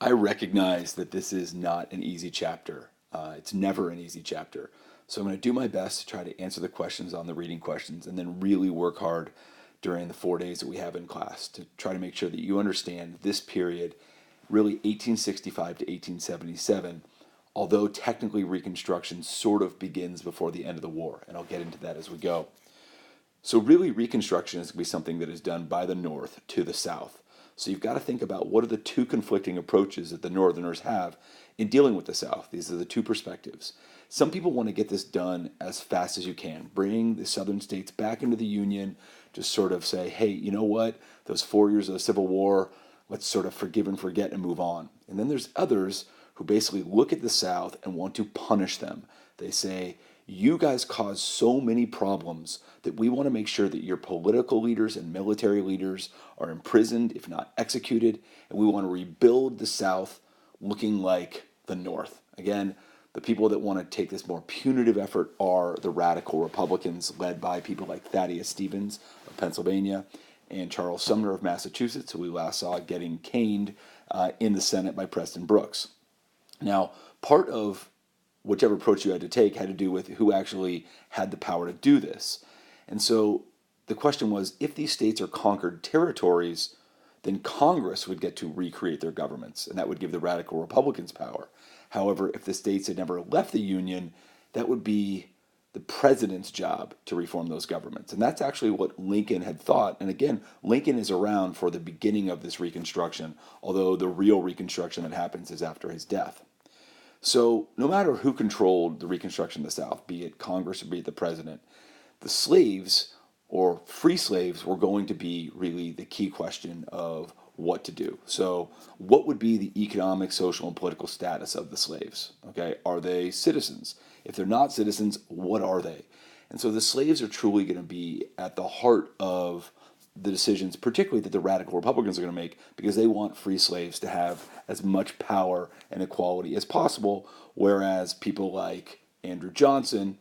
I recognize that this is not an easy chapter. It's never an easy chapter. So I'm going to do my best to try to answer the questions on the reading questions and then really work hard during the 4 days that we have in class to try to make sure that you understand this period, really 1865 to 1877, although technically Reconstruction sort of begins before the end of the war. And I'll get into that as we go. So really Reconstruction is going to be something that is done by the North to the South. So you've got to think about what are the two conflicting approaches that the Northerners have in dealing with the South. These are the two perspectives. Some people want to get this done as fast as you can, bring the Southern states back into the Union, just sort of say, hey, you know what, those 4 years of the Civil War, let's sort of forgive and forget and move on. And then there's others who basically look at the South and want to punish them. They say, you guys caused so many problems that we want to make sure that your political leaders and military leaders are imprisoned, if not executed, and we want to rebuild the South looking like the North. Again, the people that want to take this more punitive effort are the radical Republicans, led by people like Thaddeus Stevens of Pennsylvania and Charles Sumner of Massachusetts, who we last saw getting caned in the Senate by Preston Brooks. Now, part of whichever approach you had to take had to do with who actually had the power to do this. And so the question was, if these states are conquered territories, then Congress would get to recreate their governments, and that would give the radical Republicans power. However, if the states had never left the Union, that would be the president's job to reform those governments. And that's actually what Lincoln had thought. And again, Lincoln is around for the beginning of this Reconstruction, although the real Reconstruction that happens is after his death. So no matter who controlled the Reconstruction of the South, be it Congress or be it the president, the slaves or free slaves were going to be really the key question of what to do. So what would be the economic, social, and political status of the slaves? Okay, are they citizens? If they're not citizens, what are they? And so the slaves are truly going to be at the heart of the decisions, particularly that the radical Republicans are going to make, because they want free slaves to have as much power and equality as possible, whereas people like Andrew Johnson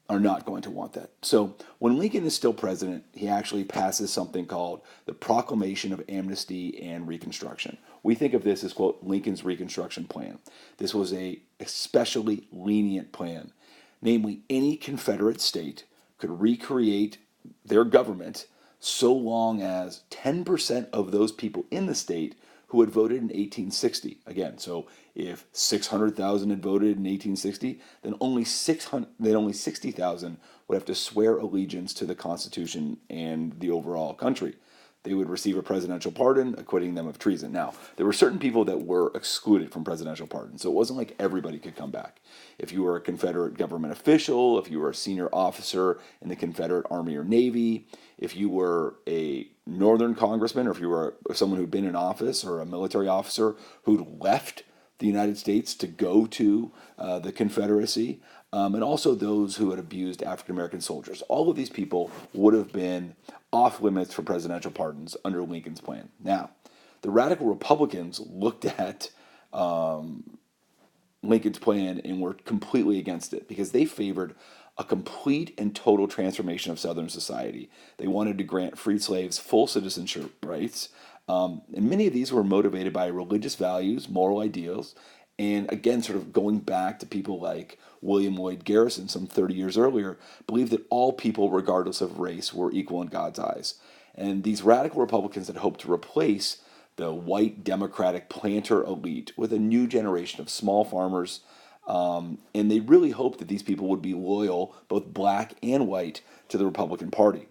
are not going to want that. So when Lincoln is still president, he actually passes something called the Proclamation of Amnesty and Reconstruction. We think of this as, quote, Lincoln's Reconstruction Plan. This was a especially lenient plan. Namely, any Confederate state could recreate their government so long as 10% of those people in the state who had voted in 1860. Again, so if 600,000 had voted in 1860, then only 60,000 would have to swear allegiance to the Constitution and the overall country. They would receive a presidential pardon, acquitting them of treason. Now, there were certain people that were excluded from presidential pardons, so it wasn't like everybody could come back. If you were a Confederate government official, if you were a senior officer in the Confederate Army or Navy, if you were a Northern congressman, or if you were someone who'd been in office or a military officer who'd left the United States to go to the Confederacy, and also those who had abused African American soldiers. All of these people would have been off limits for presidential pardons under Lincoln's plan. Now, the radical Republicans looked at Lincoln's plan and were completely against it because they favored a complete and total transformation of Southern society. They wanted to grant freed slaves full citizenship rights, and many of these were motivated by religious values, moral ideals, and again, sort of going back to people like William Lloyd Garrison some 30 years earlier, believed that all people, regardless of race, were equal in God's eyes. And these radical Republicans had hoped to replace the white Democratic planter elite with a new generation of small farmers, and they really hoped that these people would be loyal, both black and white, to the Republican Party.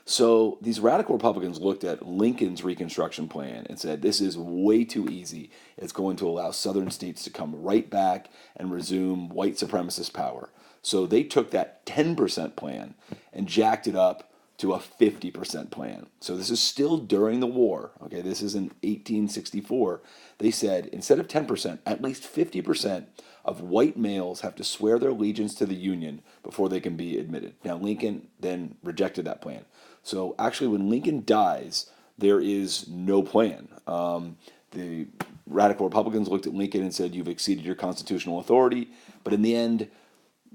So these radical Republicans looked at Lincoln's Reconstruction plan and said, this is way too easy. It's going to allow Southern states to come right back and resume white supremacist power. So they took that 10% plan and jacked it up to a 50% plan. So this is still during the war. Okay, this is in 1864. They said, instead of 10%, at least 50% of white males have to swear their allegiance to the Union before they can be admitted. Now, Lincoln then rejected that plan. So actually, when Lincoln dies, there is no plan. The radical Republicans looked at Lincoln and said, you've exceeded your constitutional authority. But in the end,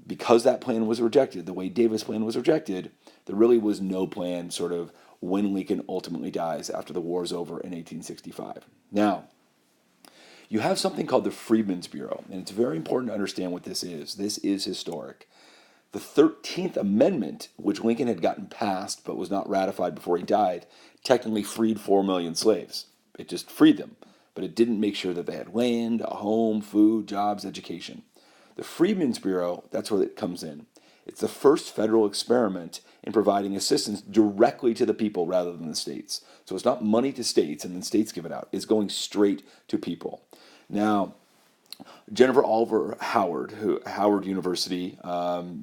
because that plan was rejected, the Wade Davis plan was rejected, there really was no plan sort of when Lincoln ultimately dies after the war is over in 1865. Now, you have something called the Freedmen's Bureau, and it's very important to understand what this is. This is historic. The 13th Amendment, which Lincoln had gotten passed but was not ratified before he died, technically freed 4 million slaves. It just freed them, but it didn't make sure that they had land, a home, food, jobs, education. The Freedmen's Bureau, that's where it comes in. It's the first federal experiment in providing assistance directly to the people rather than the states. So it's not money to states and then states give it out. It's going straight to people. Now, Jennifer Oliver Howard, Howard University,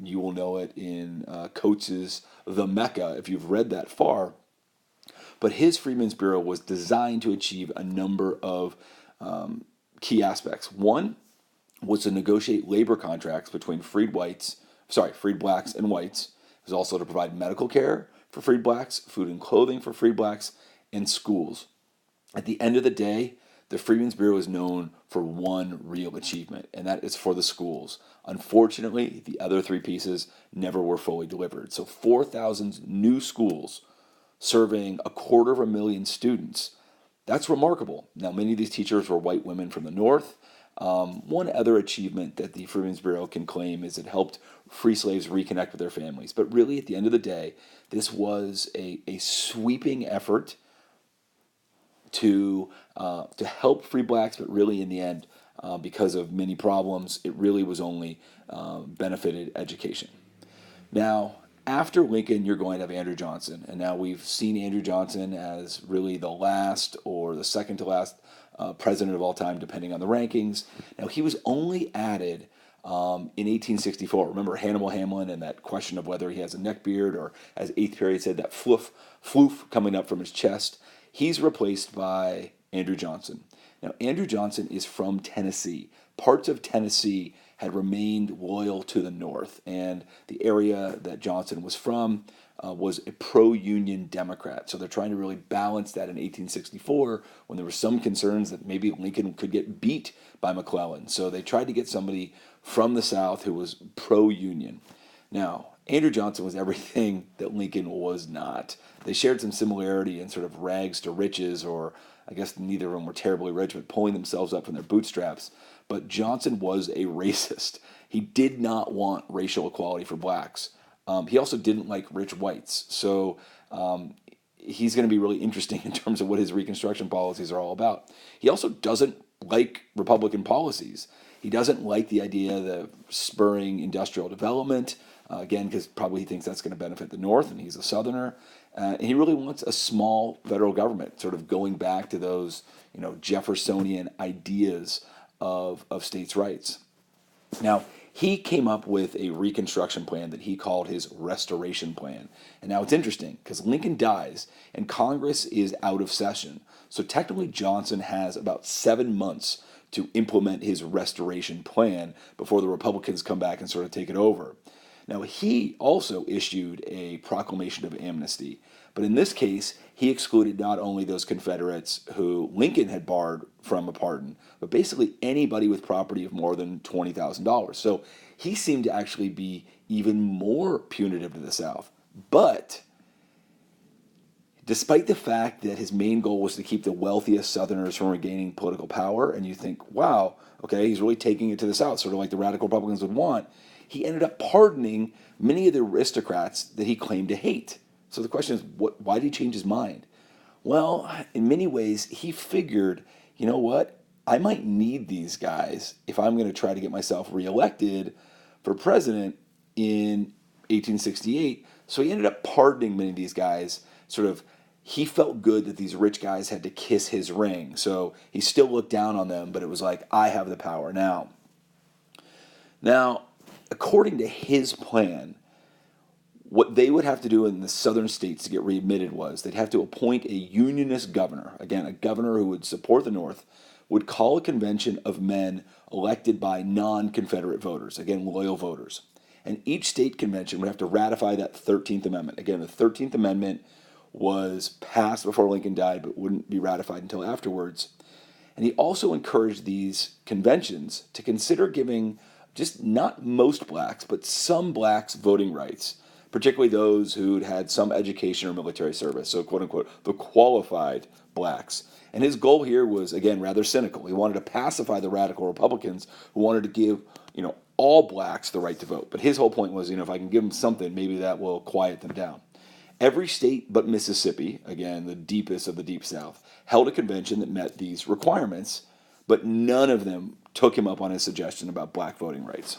you will know it in Coates's The Mecca if you've read that far. But his Freedmen's Bureau was designed to achieve a number of key aspects. One was to negotiate labor contracts between freed blacks and whites. It was also to provide medical care for freed blacks, food and clothing for freed blacks, and schools. At the end of the day, the Freedmen's Bureau is known for one real achievement, and that is for the schools. Unfortunately, the other three pieces never were fully delivered. So 4,000 new schools serving 250,000 students. That's remarkable. Now, many of these teachers were white women from the North. One other achievement that the Freedmen's Bureau can claim is it helped free slaves reconnect with their families. But really, at the end of the day, this was a sweeping effort to help free blacks, but really in the end, because of many problems, it really was only benefited education. Now, after Lincoln, you're going to have Andrew Johnson, and now we've seen Andrew Johnson as really the last or the second to last president of all time, depending on the rankings. Now, he was only added in 1864. Remember Hannibal Hamlin and that question of whether he has a neck beard or, as Eighth Period said, that floof coming up from his chest. He's replaced by Andrew Johnson. Now, Andrew Johnson is from Tennessee. Parts of Tennessee had remained loyal to the North, and the area that Johnson was from was a pro-Union Democrat. So they're trying to really balance that in 1864 when there were some concerns that maybe Lincoln could get beat by McClellan. So they tried to get somebody from the South who was pro-Union. Now, Andrew Johnson was everything that Lincoln was not. They shared some similarity in sort of rags to riches, or I guess neither of them were terribly rich, but pulling themselves up from their bootstraps. But Johnson was a racist. He did not want racial equality for blacks. He also didn't like rich whites. So he's going to be really interesting in terms of what his Reconstruction policies are all about. He also doesn't like Republican policies. He doesn't like the idea of spurring industrial development, again, because probably he thinks that's going to benefit the North, and he's a Southerner. And he really wants a small federal government, sort of going back to those, Jeffersonian ideas of states' rights. Now, he came up with a Reconstruction plan that he called his Restoration Plan. And now it's interesting because Lincoln dies and Congress is out of session. So technically Johnson has about 7 months to implement his Restoration Plan before the Republicans come back and sort of take it over. Now, he also issued a proclamation of amnesty, but in this case, he excluded not only those Confederates who Lincoln had barred from a pardon, but basically anybody with property of more than $20,000. So he seemed to actually be even more punitive to the South. But despite the fact that his main goal was to keep the wealthiest Southerners from regaining political power, and you think, wow, okay, he's really taking it to the South, sort of like the radical Republicans would want, he ended up pardoning many of the aristocrats that he claimed to hate. So the question is, why did he change his mind? Well, in many ways, he figured, you know what? I might need these guys if I'm going to try to get myself reelected for president in 1868. So he ended up pardoning many of these guys. He felt good that these rich guys had to kiss his ring. So he still looked down on them, but it was like, I have the power now. Now, according to his plan, what they would have to do in the southern states to get readmitted was they'd have to appoint a unionist governor, again, a governor who would support the North, would call a convention of men elected by non-Confederate voters, again, loyal voters. And each state convention would have to ratify that 13th Amendment. Again, the 13th Amendment was passed before Lincoln died, but wouldn't be ratified until afterwards. And he also encouraged these conventions to consider giving just not most blacks, but some blacks voting rights, particularly those who'd had some education or military service, so quote-unquote, the qualified blacks. And his goal here was, again, rather cynical. He wanted to pacify the radical Republicans who wanted to give, all blacks the right to vote. But his whole point was, if I can give them something, maybe that will quiet them down. Every state but Mississippi, again, the deepest of the Deep South, held a convention that met these requirements, but none of them took him up on his suggestion about black voting rights.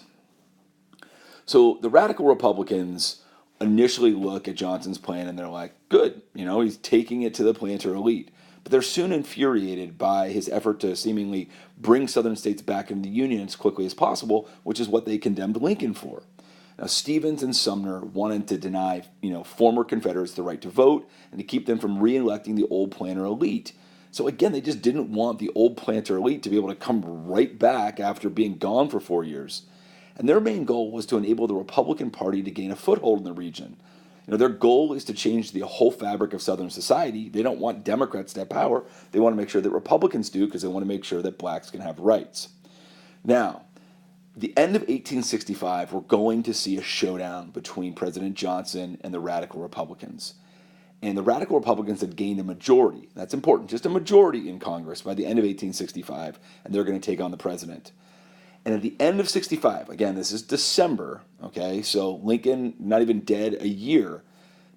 So the radical Republicans initially look at Johnson's plan and they're like, good, he's taking it to the planter elite. But they're soon infuriated by his effort to seemingly bring Southern states back into the Union as quickly as possible, which is what they condemned Lincoln for. Now, Stevens and Sumner wanted to deny, former Confederates the right to vote and to keep them from re-electing the old planter elite. So again, they just didn't want the old planter elite to be able to come right back after being gone for 4 years. And their main goal was to enable the Republican Party to gain a foothold in the region. Their goal is to change the whole fabric of Southern society. They don't want Democrats to have power. They want to make sure that Republicans do because they want to make sure that blacks can have rights. Now, the end of 1865, we're going to see a showdown between President Johnson and the radical Republicans. And the radical Republicans had gained a majority. That's important, just a majority in Congress by the end of 1865, and they're going to take on the president. And at the end of 65, again, this is December, okay, so Lincoln not even dead a year,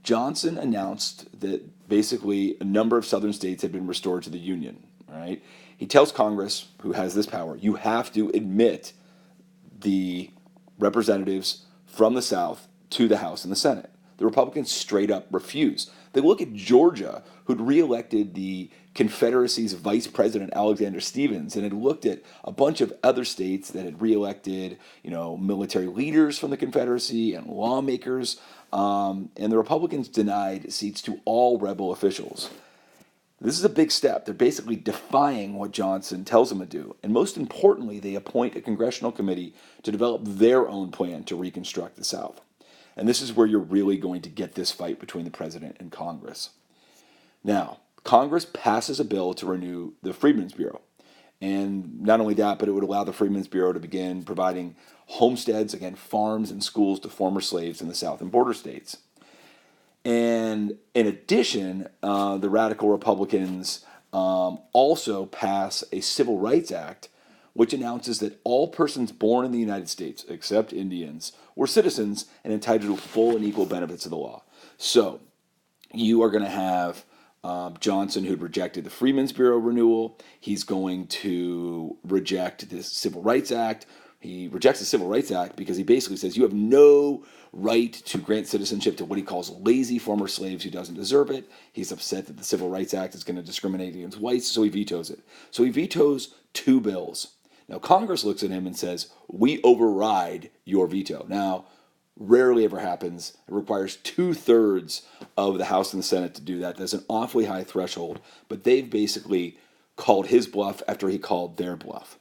Johnson announced that basically a number of Southern states had been restored to the Union, all right? He tells Congress, who has this power, you have to admit the representatives from the South to the House and the Senate. The Republicans straight up refuse. They look at Georgia, who'd reelected the Confederacy's vice president, Alexander Stephens, and had looked at a bunch of other states that had reelected, military leaders from the Confederacy and lawmakers, and the Republicans denied seats to all rebel officials. This is a big step. They're basically defying what Johnson tells them to do. And most importantly, they appoint a congressional committee to develop their own plan to reconstruct the South. And this is where you're really going to get this fight between the president and Congress. Now, Congress passes a bill to renew the Freedmen's Bureau. And not only that, but it would allow the Freedmen's Bureau to begin providing homesteads, again, farms and schools to former slaves in the South and border states. And in addition, the radical Republicans also pass a Civil Rights Act, which announces that all persons born in the United States, except Indians, were citizens and entitled to full and equal benefits of the law. So you are going to have Johnson, who'd rejected the Freedmen's Bureau renewal. He's going to reject the Civil Rights Act. He rejects the Civil Rights Act because he basically says you have no right to grant citizenship to what he calls lazy former slaves who doesn't deserve it. He's upset that the Civil Rights Act is going to discriminate against whites, so he vetoes it. So he vetoes 2 bills. Now, Congress looks at him and says, we override your veto. Now, rarely ever happens. It requires 2/3 of the House and the Senate to do that. That's an awfully high threshold, but they've basically called his bluff after he called their bluff.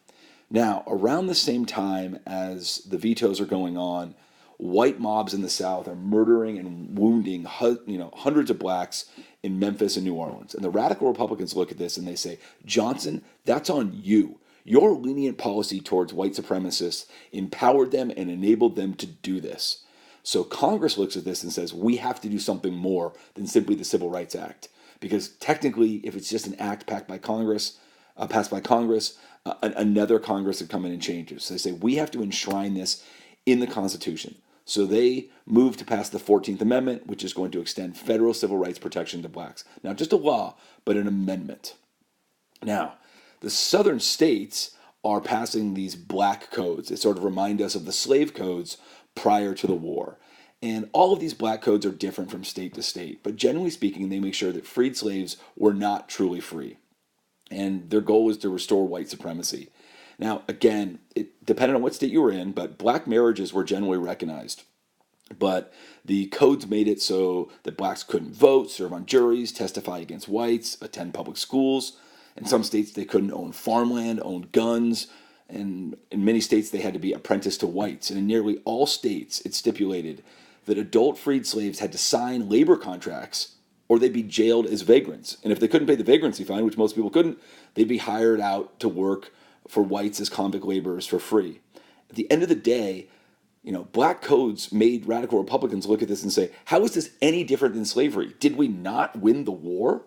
Now, around the same time as the vetoes are going on, white mobs in the South are murdering and wounding hundreds of blacks in Memphis and New Orleans. And the radical Republicans look at this and they say, Johnson, that's on you. Your lenient policy towards white supremacists empowered them and enabled them to do this. So Congress looks at this and says, we have to do something more than simply the Civil Rights Act. Because technically, if it's just an act passed by Congress, another Congress would come in and change it. So they say, we have to enshrine this in the Constitution. So they move to pass the 14th Amendment, which is going to extend federal civil rights protection to blacks. Not just a law, but an amendment. Now, the southern states are passing these black codes. They sort of remind us of the slave codes prior to the war. And all of these black codes are different from state to state, but generally speaking, they make sure that freed slaves were not truly free. And their goal is to restore white supremacy. Now, again, it depended on what state you were in, but black marriages were generally recognized. But the codes made it so that blacks couldn't vote, serve on juries, testify against whites, attend public schools. In some states, they couldn't own farmland, own guns, and in many states, they had to be apprenticed to whites. And in nearly all states, it stipulated that adult freed slaves had to sign labor contracts or they'd be jailed as vagrants. And if they couldn't pay the vagrancy fine, which most people couldn't, they'd be hired out to work for whites as convict laborers for free. At the end of the day, black codes made radical Republicans look at this and say, how is this any different than slavery? Did we not win the war?